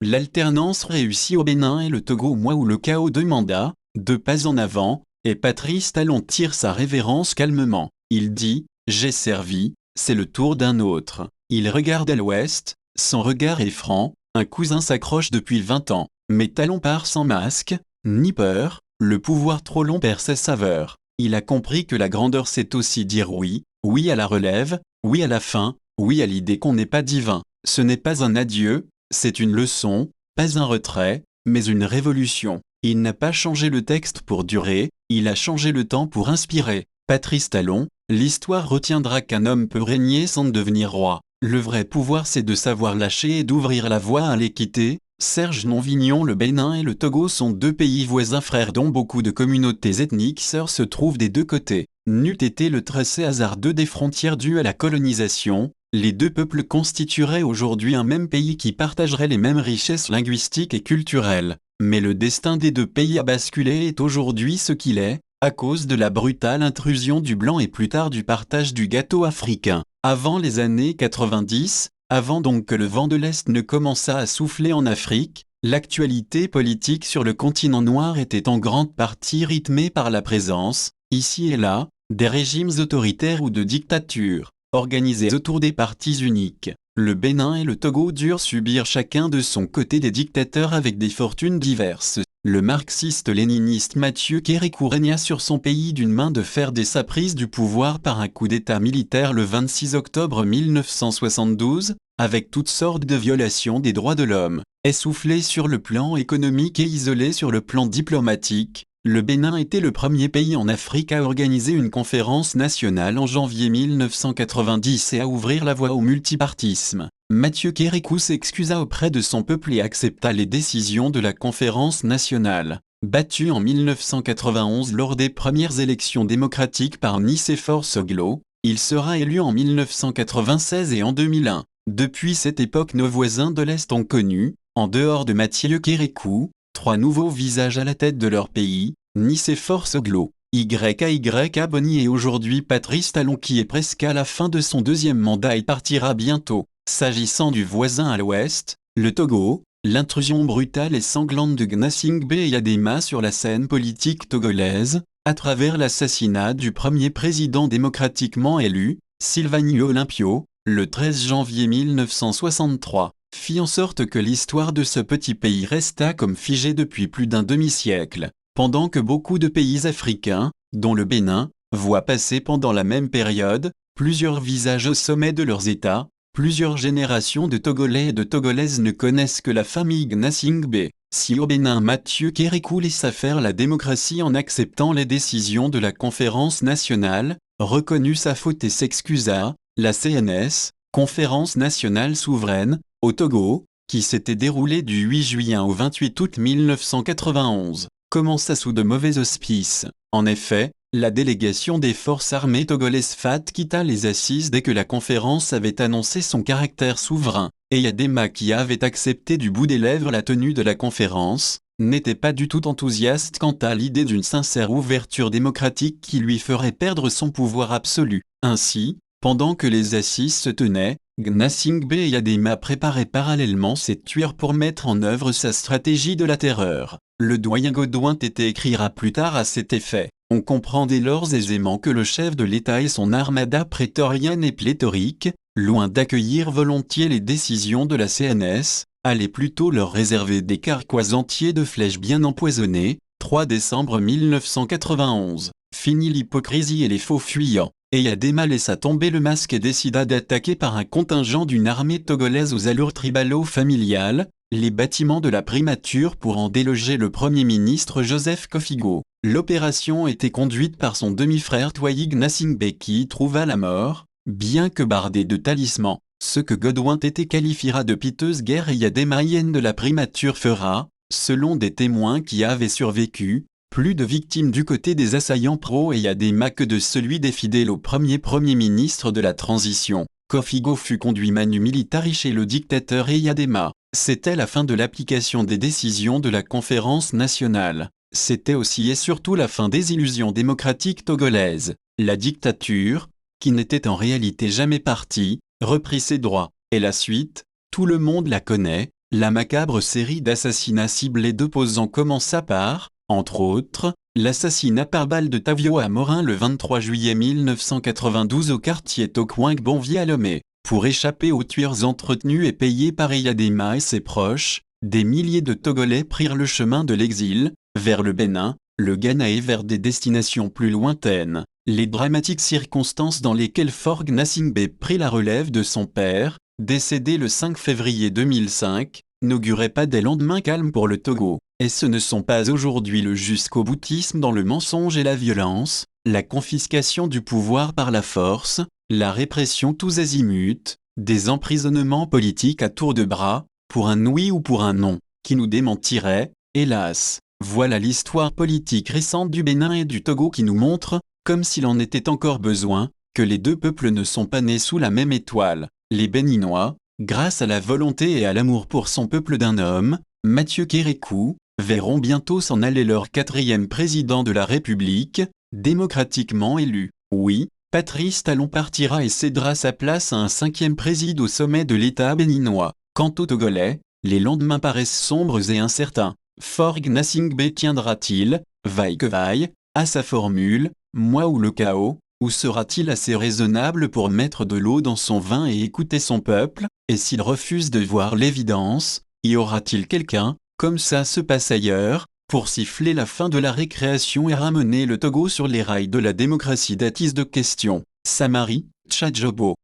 L'alternance réussit au Bénin et le Togo au mois où le chaos demanda, 2 pas en avant, et Patrice Talon tire sa révérence calmement. Il dit « J'ai servi, c'est le tour d'un autre ». Il regarde à l'ouest, son regard est franc, un cousin s'accroche depuis 20 ans. Mais Talon part sans masque, ni peur, le pouvoir trop long perd ses saveurs. Il a compris que la grandeur c'est aussi dire oui, oui à la relève, oui à la fin, oui à l'idée qu'on n'est pas divin. Ce n'est pas un adieu, c'est une leçon, pas un retrait, mais une révolution. Il n'a pas changé le texte pour durer, il a changé le temps pour inspirer. Patrice Talon, l'histoire retiendra qu'un homme peut régner sans devenir roi. Le vrai pouvoir c'est de savoir lâcher et d'ouvrir la voie à l'équité. Serge Nonvignon. Le Bénin et le Togo sont 2 pays voisins frères dont beaucoup de communautés ethniques sœurs se trouvent des 2 côtés. N'eût été le tracé hasardeux des frontières dues à la colonisation, les 2 peuples constitueraient aujourd'hui un même pays qui partagerait les mêmes richesses linguistiques et culturelles. Mais le destin des 2 pays a basculé et est aujourd'hui ce qu'il est, à cause de la brutale intrusion du blanc et plus tard du partage du gâteau africain. Avant les années 90, avant donc que le vent de l'Est ne commençât à souffler en Afrique, l'actualité politique sur le continent noir était en grande partie rythmée par la présence, ici et là, des régimes autoritaires ou de dictatures, organisés autour des partis uniques. Le Bénin et le Togo durent subir chacun de son côté des dictateurs avec des fortunes diverses. Le marxiste-léniniste Mathieu Kérékou régna sur son pays d'une main de fer dès sa prise du pouvoir par un coup d'état militaire le 26 octobre 1972, avec toutes sortes de violations des droits de l'homme. Essoufflé sur le plan économique et isolé sur le plan diplomatique, le Bénin était le premier pays en Afrique à organiser une conférence nationale en janvier 1990 et à ouvrir la voie au multipartisme. Mathieu Kérékou s'excusa auprès de son peuple et accepta les décisions de la conférence nationale. Battu en 1991 lors des premières élections démocratiques par Nicéphore Soglo, il sera élu en 1996 et en 2001. Depuis cette époque, nos voisins de l'Est ont connu, en dehors de Mathieu Kérékou, 3 nouveaux visages à la tête de leur pays, Nicéphore Soglo, YAYA Boni et aujourd'hui Patrice Talon qui est presque à la fin de son 2e mandat et partira bientôt. S'agissant du voisin à l'ouest, le Togo, l'intrusion brutale et sanglante de Gnassingbé Eyadema sur la scène politique togolaise, à travers l'assassinat du premier président démocratiquement élu, Sylvanio Olympio, le 13 janvier 1963, fit en sorte que l'histoire de ce petit pays resta comme figée depuis plus d'un demi-siècle, pendant que beaucoup de pays africains, dont le Bénin, voient passer pendant la même période, plusieurs visages au sommet de leurs États. Plusieurs générations de Togolais et de Togolaises ne connaissent que la famille Gnassingbé. Si au Bénin Mathieu Kérékou laissa faire la démocratie en acceptant les décisions de la conférence nationale, reconnut sa faute et s'excusa, la CNS, Conférence nationale souveraine, au Togo, qui s'était déroulée du 8 juillet au 28 août 1991, commença sous de mauvais auspices. En effet, la délégation des forces armées togolaises FAT quitta les assises dès que la conférence avait annoncé son caractère souverain. Eyadema, qui avait accepté du bout des lèvres la tenue de la conférence, n'était pas du tout enthousiaste quant à l'idée d'une sincère ouverture démocratique qui lui ferait perdre son pouvoir absolu. Ainsi, pendant que les assises se tenaient, Gnassingbé Eyadema préparait parallèlement ses tueurs pour mettre en œuvre sa stratégie de la terreur. Le doyen Godouin Tété écrira plus tard à cet effet. On comprend dès lors aisément que le chef de l'État et son armada prétorienne et pléthorique, loin d'accueillir volontiers les décisions de la CNS, allaient plutôt leur réserver des carquois entiers de flèches bien empoisonnées. 3 décembre 1991. Fini l'hypocrisie et les faux fuyants. Eyadema laissa tomber le masque et décida d'attaquer par un contingent d'une armée togolaise aux allures tribalo-familiales, les bâtiments de la primature pour en déloger le Premier ministre Joseph Kofigo. L'opération était conduite par son demi-frère Twayi Gnassingbé qui y trouva la mort, bien que bardé de talismans. Ce que Godouin Tété qualifiera de piteuse guerre eyadémaïenne de la primature fera, selon des témoins qui avaient survécu, plus de victimes du côté des assaillants pro-Eyadema que de celui des fidèles au Premier ministre de la transition. Kofigo fut conduit manu militari chez le dictateur Eyadema. C'était la fin de l'application des décisions de la conférence nationale. C'était aussi et surtout la fin des illusions démocratiques togolaises. La dictature, qui n'était en réalité jamais partie, reprit ses droits. Et la suite, tout le monde la connaît. la macabre série d'assassinats ciblés d'opposants commença par, entre autres, l'assassinat par balle de Tavio Amorin le 23 juillet 1992 au quartier Tokwing-Bonvier à Lomé. Pour échapper aux tueurs entretenus et payés par Eyadema et ses proches, des milliers de Togolais prirent le chemin de l'exil, vers le Bénin, le Ghana et vers des destinations plus lointaines. Les dramatiques circonstances dans lesquelles Faure Gnassingbé prit la relève de son père, décédé le 5 février 2005, n'auguraient pas des lendemains calmes pour le Togo. Et ce ne sont pas aujourd'hui le jusqu'au-boutisme dans le mensonge et la violence, la confiscation du pouvoir par la force, la répression tous azimuts, des emprisonnements politiques à tour de bras, pour un oui ou pour un non, qui nous démentiraient, hélas. Voilà l'histoire politique récente du Bénin et du Togo qui nous montre, comme s'il en était encore besoin, que les deux peuples ne sont pas nés sous la même étoile. Les Béninois, grâce à la volonté et à l'amour pour son peuple d'un homme, Mathieu Kérékou, verront bientôt s'en aller leur 4e président de la République, démocratiquement élu. Oui, Patrice Talon partira et cédera sa place à un 5e président au sommet de l'État béninois. Quant aux Togolais, les lendemains paraissent sombres et incertains. Faure Gnassingbé tiendra-t-il, vaille que vaille, à sa formule, moi ou le chaos, ou sera-t-il assez raisonnable pour mettre de l'eau dans son vin et écouter son peuple, et s'il refuse de voir l'évidence, y aura-t-il quelqu'un, comme ça se passe ailleurs, pour siffler la fin de la récréation et ramener le Togo sur les rails de la démocratie? Datis de question. Samari, Tchadjobo.